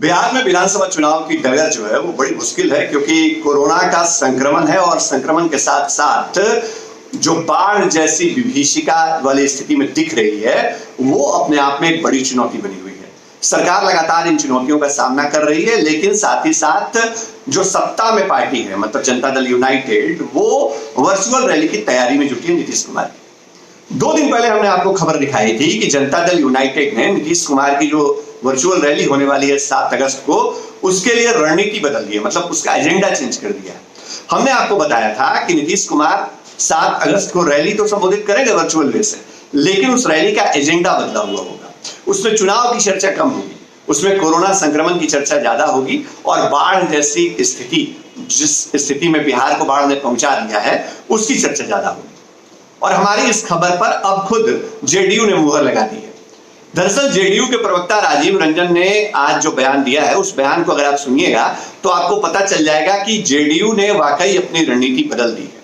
बिहार में विधानसभा चुनाव की डगर जो है वो बड़ी मुश्किल है, क्योंकि कोरोना का संक्रमण है और संक्रमण के साथ साथ जो बाढ़ जैसी विभीषिका वाली स्थिति में दिख रही है वो अपने आप में एक बड़ी चुनौती बनी हुई है। सरकार लगातार इन चुनौतियों का सामना कर रही है, लेकिन साथ ही साथ जो सत्ता में पार्टी है, मतलब जनता दल यूनाइटेड, वो वर्चुअल रैली की तैयारी में जुटी है नीतीश कुमार की। 2 दिन पहले हमने आपको खबर दिखाई थी कि जनता दल यूनाइटेड ने नीतीश कुमार की जो वर्चुअल रैली होने वाली है 7 अगस्त को, उसके लिए रणनीति बदल दी है, मतलब उसका एजेंडा चेंज कर दिया है। हमने आपको बताया था कि नीतीश कुमार 7 अगस्त को रैली तो संबोधित करेंगे वर्चुअल वे से, लेकिन उस रैली का एजेंडा बदला हुआ होगा। उसमें चुनाव की चर्चा कम होगी, उसमें कोरोना संक्रमण की चर्चा ज्यादा होगी और बाढ़ जैसी स्थिति, जिस स्थिति में बिहार को बाढ़ ने पहुंचा दिया है, उसकी चर्चा ज्यादा होगी। और हमारी इस खबर पर अब खुद जेडीयू ने मुहर लगा दी है। दरअसल जेडीयू के प्रवक्ता राजीव रंजन ने आज जो बयान दिया है, उस बयान को अगर आप सुनिएगा तो आपको पता चल जाएगा कि जेडीयू ने वाकई अपनी रणनीति बदल दी है।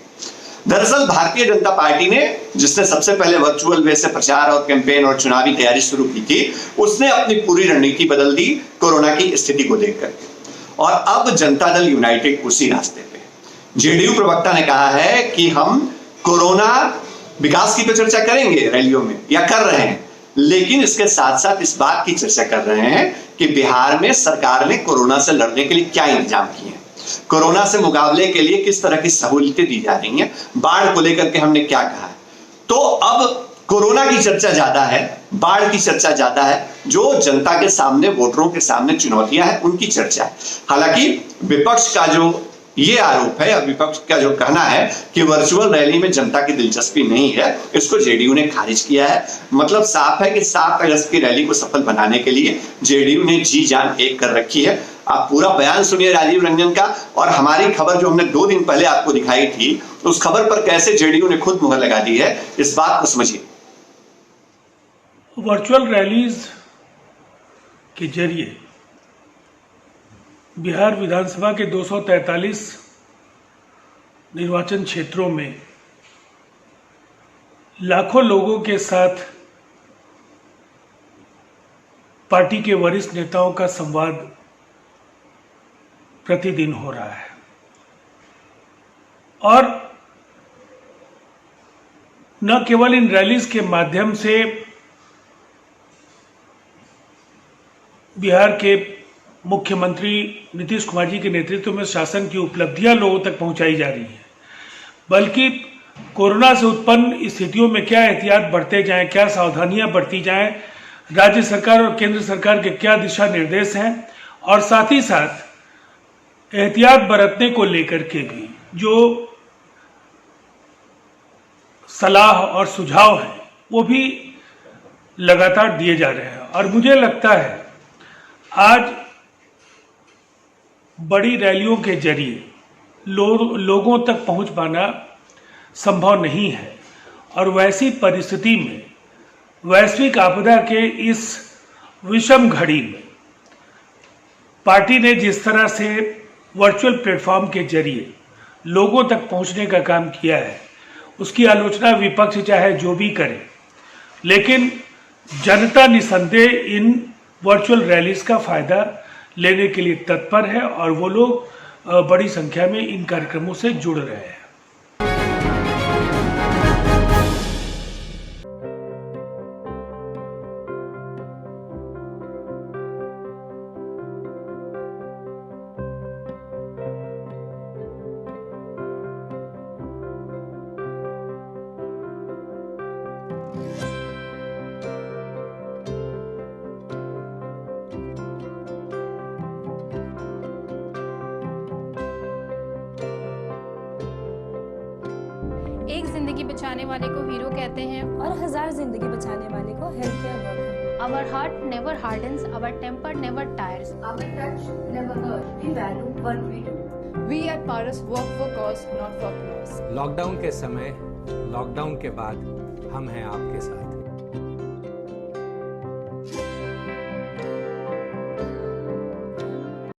दरअसल भारतीय जनता पार्टी ने, जिसने सबसे पहले वर्चुअल वे से प्रचार और कैंपेन और चुनावी तैयारी शुरू की थी, उसने अपनी पूरी रणनीति बदल दी कोरोना की स्थिति को देखकर, और अब जनता दल यूनाइटेड उसी रास्ते पे। जेडीयू प्रवक्ता ने कहा है कि हम कोरोना विकास की तो चर्चा करेंगे रैलियों में, या कर रहे हैं, लेकिन इसके साथ साथ इस बात की चर्चा कर रहे हैं कि बिहार में सरकार ने कोरोना से लड़ने के लिए क्या इंतजाम किए हैं, कोरोना से मुकाबले के लिए किस तरह की सहूलियतें दी जा रही हैं, बाढ़ को लेकर के हमने क्या कहा है। तो अब कोरोना की चर्चा ज्यादा है, बाढ़ की चर्चा ज्यादा है, जो जनता के सामने, वोटरों के सामने चुनौतियां हैं, उनकी चर्चा है। हालांकि विपक्ष का जो ये आरोप है, विपक्ष का जो कहना है कि वर्चुअल रैली में जनता की दिलचस्पी नहीं है, इसको जेडीयू ने खारिज किया है। मतलब साफ है कि 7 अगस्त की रैली को सफल बनाने के लिए जेडीयू ने जी जान एक कर रखी है। आप पूरा बयान सुनिए राजीव रंजन का, और हमारी खबर जो हमने 2 दिन पहले आपको दिखाई थी, उस खबर पर कैसे जेडीयू ने खुद मुहर लगा दी है, इस बात को समझिए। वर्चुअल रैलीज के जरिए बिहार विधानसभा के 243 निर्वाचन क्षेत्रों में लाखों लोगों के साथ पार्टी के वरिष्ठ नेताओं का संवाद प्रतिदिन हो रहा है, और न केवल इन रैलीज के माध्यम से बिहार के मुख्यमंत्री नीतीश कुमार जी के नेतृत्व में शासन की उपलब्धियां लोगों तक पहुंचाई जा रही हैं, बल्कि कोरोना से उत्पन्न स्थितियों में क्या एहतियात बरते जाएं, क्या सावधानियां बरती जाएं, राज्य सरकार और केंद्र सरकार के क्या दिशा निर्देश हैं, और साथ ही साथ एहतियात बरतने को लेकर के भी जो सलाह और सुझाव हैं वो भी लगातार दिए जा रहे हैं। और मुझे लगता है आज बड़ी रैलियों के जरिए लोगों तक पहुंच पाना संभव नहीं है, और वैसी परिस्थिति में, वैश्विक आपदा के इस विषम घड़ी में पार्टी ने जिस तरह से वर्चुअल प्लेटफॉर्म के जरिए लोगों तक पहुंचने का काम किया है, उसकी आलोचना विपक्ष चाहे जो भी करे, लेकिन जनता निसंदेह इन वर्चुअल रैलीज का फायदा लेने के लिए तत्पर है, और वो लोग बड़ी संख्या में इन कार्यक्रमों से जुड़ रहे हैं। एक जिंदगी बचाने वाले को हीरो कहते हैं और 1000 जिंदगी बचाने वाले को health care worker. Our heart never hardens, our temper never tires. Our touch never hurt. We value what we do. We at Paras work for cause, not for applause. Lockdown के समय, lockdown के बाद हम हैं आपके साथ।